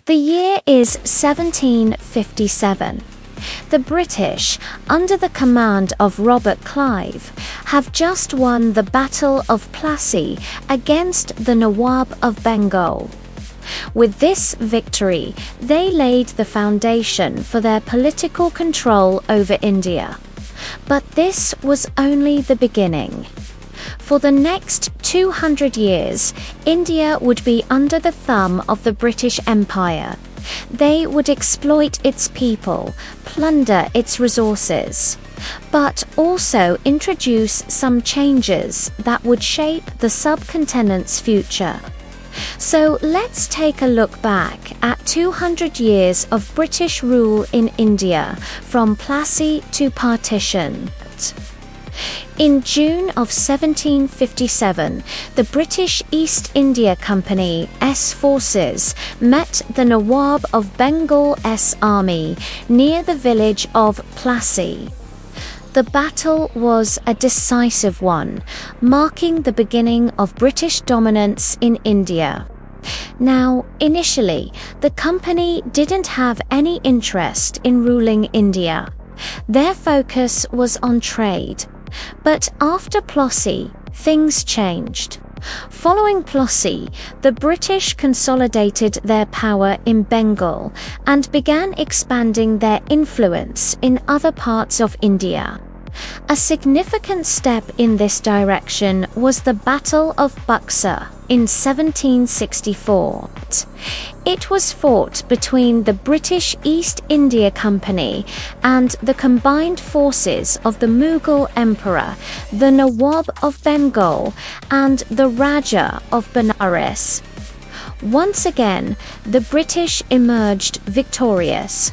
The year is 1757. The British, under the command of Robert Clive, have just won the Battle of Plassey against the Nawab of Bengal. With this victory, they laid the foundation for their political control over India. But this was only the beginning. For the next 200 years, India would be under the thumb of the British Empire. They would exploit its people, plunder its resources, but also introduce some changes that would shape the subcontinent's future. So let's take a look back at 200 years of British rule in India, from Plassey to Partition. In June of 1757, the British East India Company's forces met the Nawab of Bengal's army near the village of Plassey. The battle was a decisive one, marking the beginning of British dominance in India. Now, initially, the company didn't have any interest in ruling India. Their focus was on trade. But after Plassey, things changed. Following Plassey, the British consolidated their power in Bengal and began expanding their influence in other parts of India. A significant step in this direction was the Battle of Buxar in 1764. It was fought between the British East India Company and the combined forces of the Mughal Emperor, the Nawab of Bengal, and the Raja of Benares. Once again, the British emerged victorious.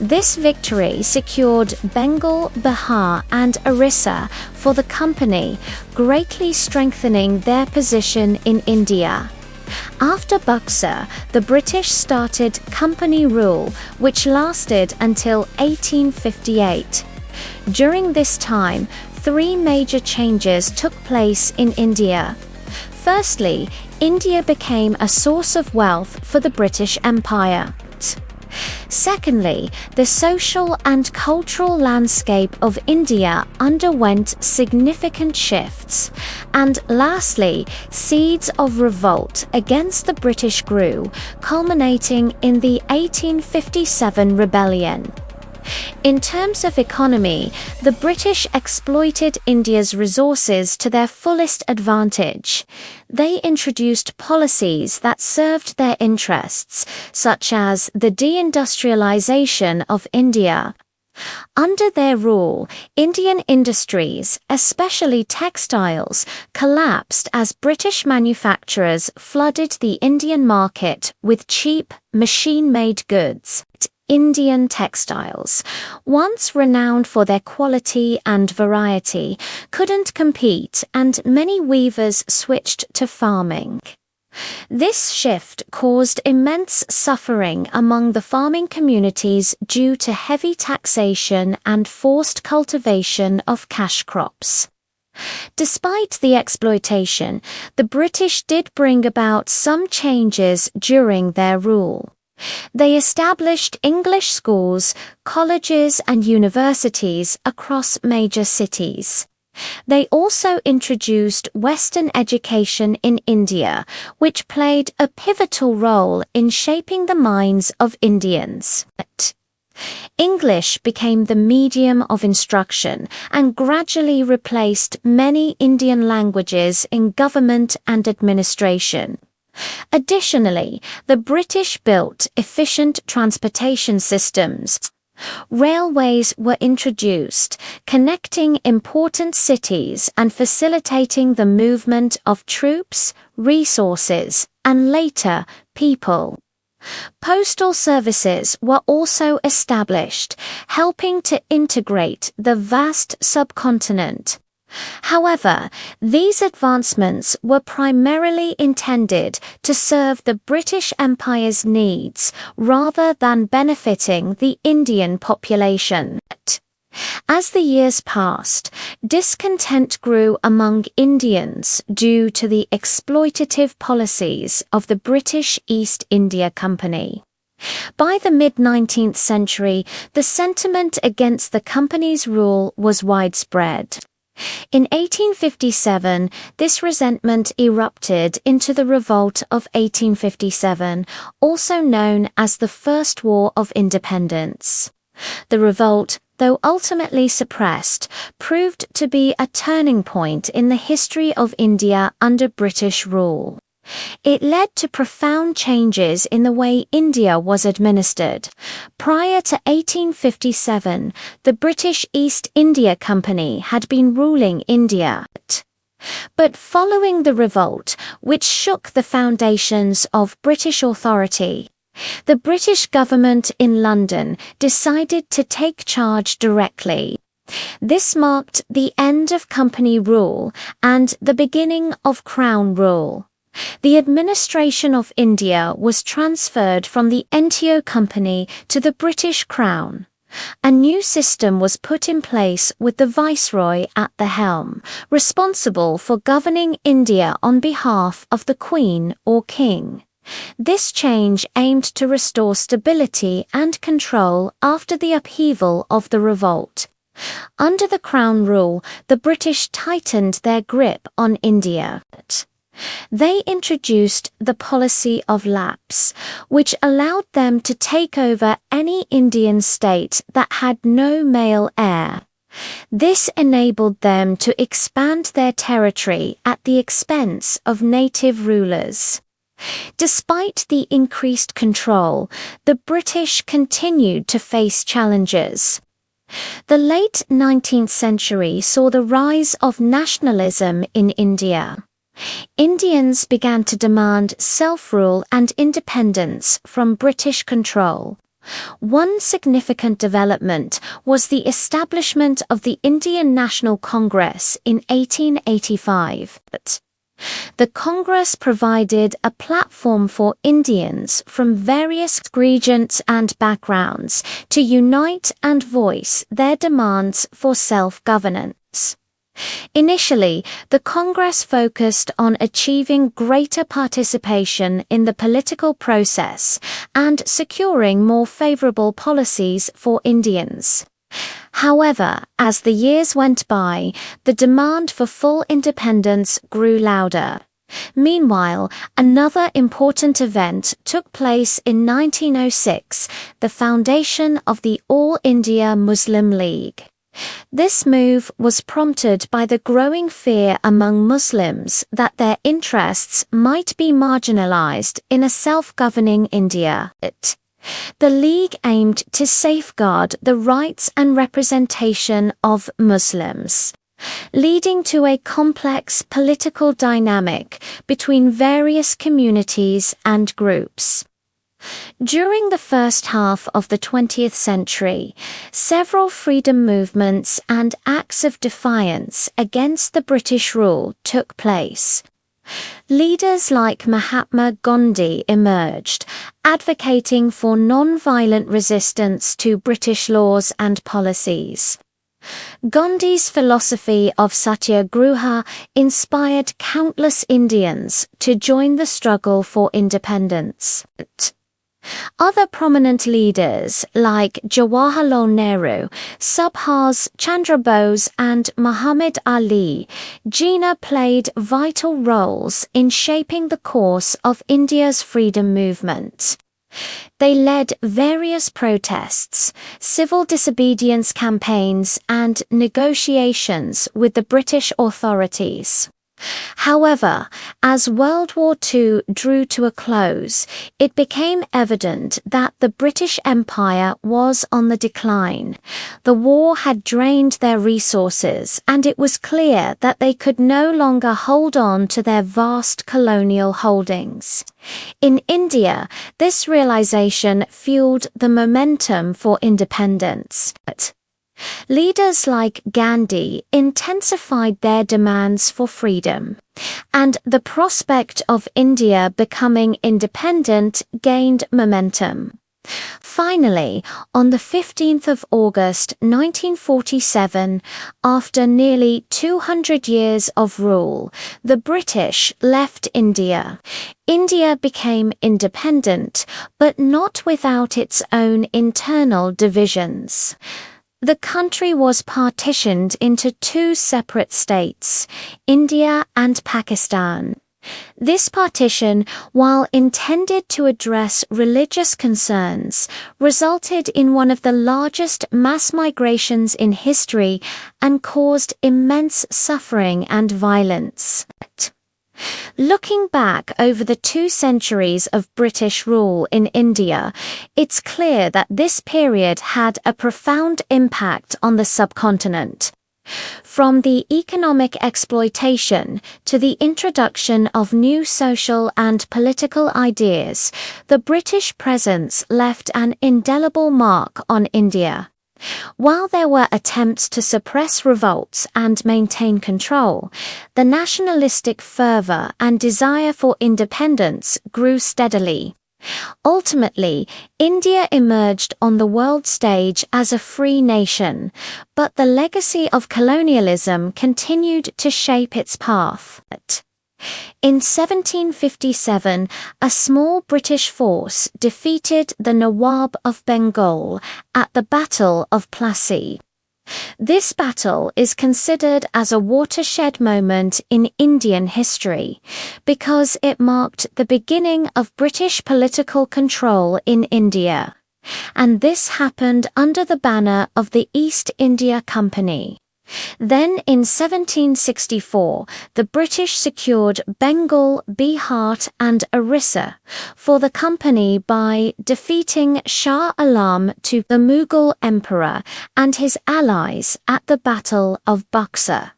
This victory secured Bengal, Bihar, and Orissa for the company, greatly strengthening their position in India. After Buxar, the British started company rule, which lasted until 1858. During this time, three major changes took place in India. Firstly, India became a source of wealth for the British Empire. Secondly, the social and cultural landscape of India underwent significant shifts. And lastly, seeds of revolt against the British grew, culminating in the 1857 rebellion. In terms of economy, the British exploited India's resources to their fullest advantage. They introduced policies that served their interests, such as the deindustrialization of India. Under their rule, Indian industries, especially textiles, collapsed as British manufacturers flooded the Indian market with cheap, machine-made goods. Indian textiles, once renowned for their quality and variety, couldn't compete, and many weavers switched to farming. This shift caused immense suffering among the farming communities due to heavy taxation and forced cultivation of cash crops. Despite the exploitation, the British did bring about some changes during their rule. They established English schools, colleges, and universities across major cities. They also introduced Western education in India, which played a pivotal role in shaping the minds of Indians. English became the medium of instruction and gradually replaced many Indian languages in government and administration. Additionally, the British built efficient transportation systems. Railways were introduced, connecting important cities and facilitating the movement of troops, resources, and later, people. Postal services were also established, helping to integrate the vast subcontinent. However, these advancements were primarily intended to serve the British Empire's needs rather than benefiting the Indian population. As the years passed, discontent grew among Indians due to the exploitative policies of the British East India Company. By the mid-19th century, the sentiment against the company's rule was widespread. In 1857, this resentment erupted into the Revolt of 1857, also known as the First War of Independence. The revolt, though ultimately suppressed, proved to be a turning point in the history of India under British rule. It led to profound changes in the way India was administered. Prior to 1857, the British East India Company had been ruling India. But following the revolt, which shook the foundations of British authority, the British government in London decided to take charge directly. This marked the end of company rule and the beginning of Crown rule. The administration of India was transferred from the NTO Company to the British Crown. A new system was put in place with the Viceroy at the helm, responsible for governing India on behalf of the Queen or King. This change aimed to restore stability and control after the upheaval of the revolt. Under the Crown rule, the British tightened their grip on India. They introduced the policy of lapse, which allowed them to take over any Indian state that had no male heir. This enabled them to expand their territory at the expense of native rulers. Despite the increased control, the British continued to face challenges. The late 19th century saw the rise of nationalism in India. Indians began to demand self-rule and independence from British control. One significant development was the establishment of the Indian National Congress in 1885. The Congress provided a platform for Indians from various regions and backgrounds to unite and voice their demands for self-governance. Initially, the Congress focused on achieving greater participation in the political process and securing more favorable policies for Indians. However, as the years went by, the demand for full independence grew louder. Meanwhile, another important event took place in 1906, the foundation of the All India Muslim League. This move was prompted by the growing fear among Muslims that their interests might be marginalized in a self-governing India. The League aimed to safeguard the rights and representation of Muslims, leading to a complex political dynamic between various communities and groups. During the first half of the 20th century, several freedom movements and acts of defiance against the British rule took place. Leaders like Mahatma Gandhi emerged, advocating for non-violent resistance to British laws and policies. Gandhi's philosophy of satyagraha inspired countless Indians to join the struggle for independence. Other prominent leaders like Jawaharlal Nehru, Subhas Chandra Bose and Muhammad Ali Jinnah played vital roles in shaping the course of India's freedom movement. They led various protests, civil disobedience campaigns and negotiations with the British authorities. However, as World War II drew to a close, it became evident that the British Empire was on the decline. The war had drained their resources, and it was clear that they could no longer hold on to their vast colonial holdings. In India, this realization fueled the momentum for independence. Leaders like Gandhi intensified their demands for freedom, and the prospect of India becoming independent gained momentum. Finally, on the 15th of August 1947, after nearly 200 years of rule, the British left India. India became independent, but not without its own internal divisions. The country was partitioned into two separate states, India and Pakistan. This partition, while intended to address religious concerns, resulted in one of the largest mass migrations in history and caused immense suffering and violence. Looking back over the 2 centuries of British rule in India, it's clear that this period had a profound impact on the subcontinent. From the economic exploitation to the introduction of new social and political ideas, the British presence left an indelible mark on India. While there were attempts to suppress revolts and maintain control, the nationalistic fervor and desire for independence grew steadily. Ultimately, India emerged on the world stage as a free nation, but the legacy of colonialism continued to shape its path. In 1757, a small British force defeated the Nawab of Bengal at the Battle of Plassey. This battle is considered as a watershed moment in Indian history because it marked the beginning of British political control in India, and this happened under the banner of the East India Company. Then in 1764, the British secured Bengal, Bihar and Orissa for the company by defeating Shah Alam to the Mughal emperor and his allies at the Battle of Buxar.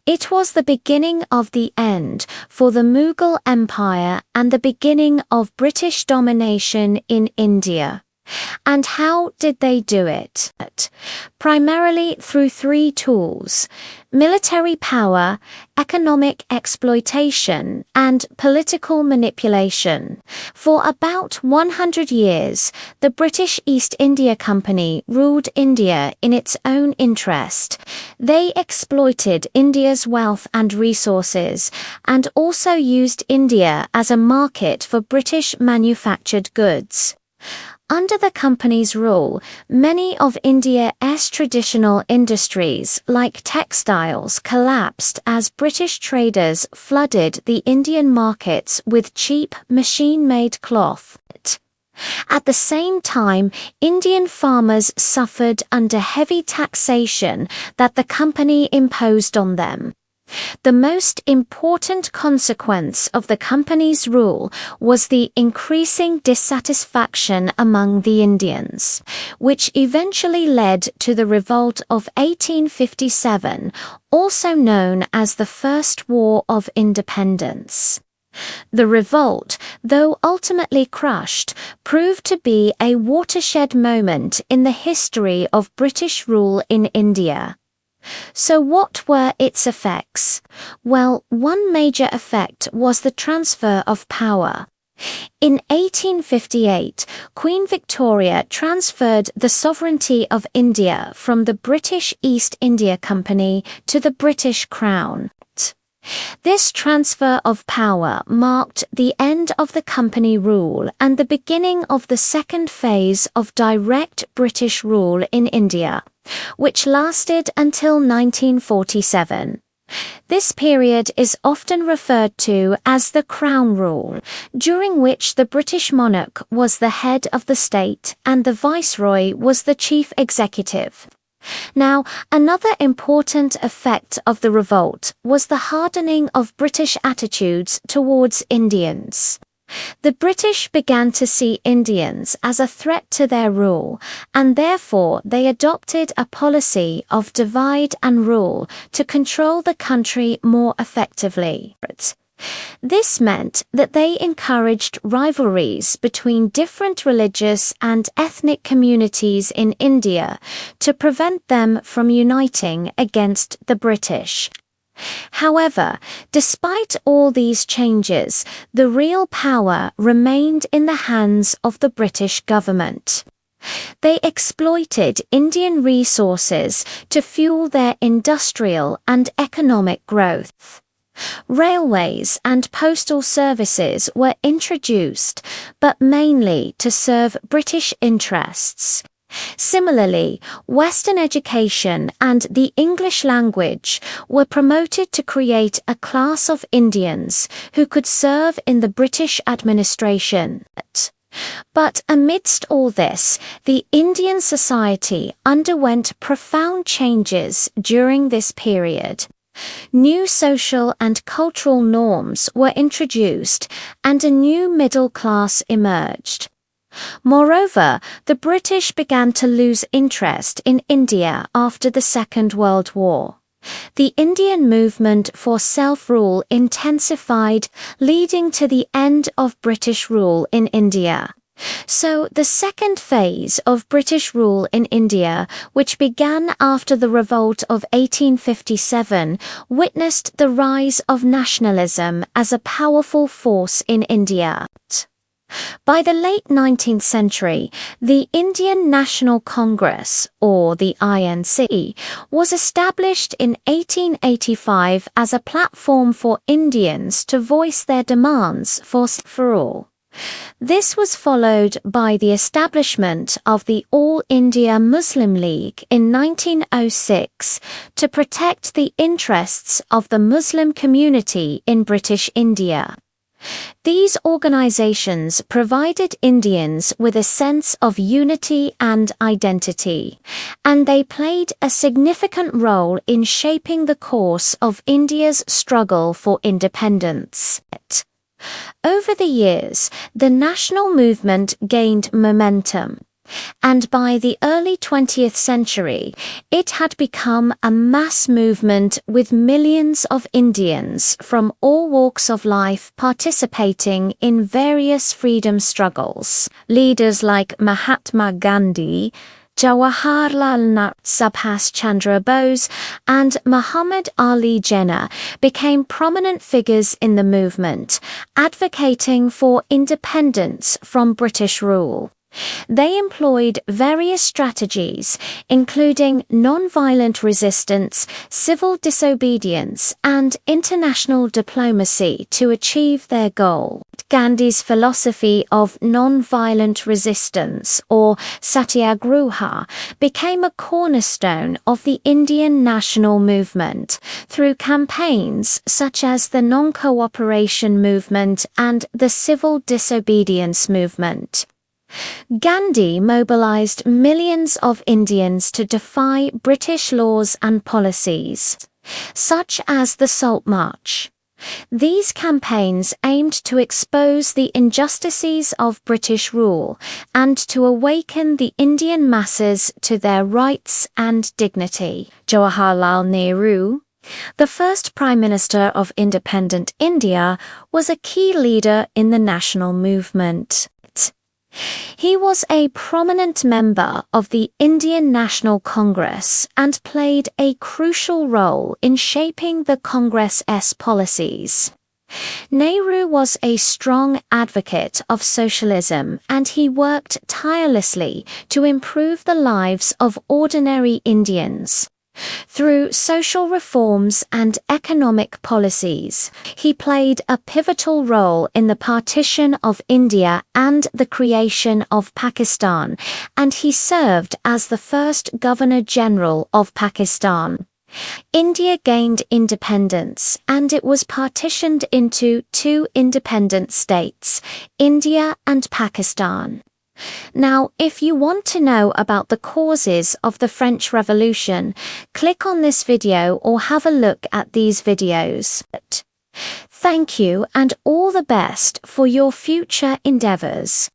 It was the beginning of the end for the Mughal Empire and the beginning of British domination in India. And how did they do it? Primarily through 3 tools: military power, economic exploitation, and political manipulation. For about 100 years, the British East India Company ruled India in its own interest. They exploited India's wealth and resources, and also used India as a market for British manufactured goods. Under the company's rule, many of India's traditional industries, like textiles, collapsed as British traders flooded the Indian markets with cheap, machine-made cloth. At the same time, Indian farmers suffered under heavy taxation that the company imposed on them. The most important consequence of the company's rule was the increasing dissatisfaction among the Indians, which eventually led to the Revolt of 1857, also known as the First War of Independence. The revolt, though ultimately crushed, proved to be a watershed moment in the history of British rule in India. So what were its effects? Well, one major effect was the transfer of power. In 1858, Queen Victoria transferred the sovereignty of India from the British East India Company to the British Crown. This transfer of power marked the end of the company rule and the beginning of the second phase of direct British rule in India, which lasted until 1947. This period is often referred to as the Crown Rule, during which the British monarch was the head of the state and the viceroy was the chief executive. Now, another important effect of the revolt was the hardening of British attitudes towards Indians. The British began to see Indians as a threat to their rule, and therefore they adopted a policy of divide and rule to control the country more effectively. This meant that they encouraged rivalries between different religious and ethnic communities in India to prevent them from uniting against the British. However, despite all these changes, the real power remained in the hands of the British government. They exploited Indian resources to fuel their industrial and economic growth. Railways and postal services were introduced, but mainly to serve British interests. Similarly, Western education and the English language were promoted to create a class of Indians who could serve in the British administration. But amidst all this, the Indian society underwent profound changes during this period. New social and cultural norms were introduced, and a new middle class emerged. Moreover, the British began to lose interest in India after the Second World War. The Indian movement for self-rule intensified, leading to the end of British rule in India. So the second phase of British rule in India, which began after the revolt of 1857, witnessed the rise of nationalism as a powerful force in India. By the late 19th century, the Indian National Congress, or the INC, was established in 1885 as a platform for Indians to voice their demands for all. This was followed by the establishment of the All India Muslim League in 1906 to protect the interests of the Muslim community in British India. These organizations provided Indians with a sense of unity and identity, and they played a significant role in shaping the course of India's struggle for independence. Over the years, the national movement gained momentum, and by the early 20th century, it had become a mass movement with millions of Indians from all walks of life participating in various freedom struggles. Leaders like Mahatma Gandhi, Jawaharlal Nehru, Subhas Chandra Bose, and Muhammad Ali Jinnah became prominent figures in the movement, advocating for independence from British rule. They employed various strategies, including non-violent resistance, civil disobedience, and international diplomacy to achieve their goal. Gandhi's philosophy of non-violent resistance, or satyagraha, became a cornerstone of the Indian national movement through campaigns such as the non-cooperation movement and the civil disobedience movement. Gandhi mobilized millions of Indians to defy British laws and policies, such as the Salt March. These campaigns aimed to expose the injustices of British rule and to awaken the Indian masses to their rights and dignity. Jawaharlal Nehru, the first Prime Minister of independent India, was a key leader in the national movement. He was a prominent member of the Indian National Congress and played a crucial role in shaping the Congress's policies. Nehru was a strong advocate of socialism, and he worked tirelessly to improve the lives of ordinary Indians. Through social reforms and economic policies, he played a pivotal role in the partition of India and the creation of Pakistan, and he served as the first Governor-General of Pakistan. India gained independence, and it was partitioned into two independent states, India and Pakistan. Now, if you want to know about the causes of the French Revolution, click on this video or have a look at these videos. Thank you and all the best for your future endeavors.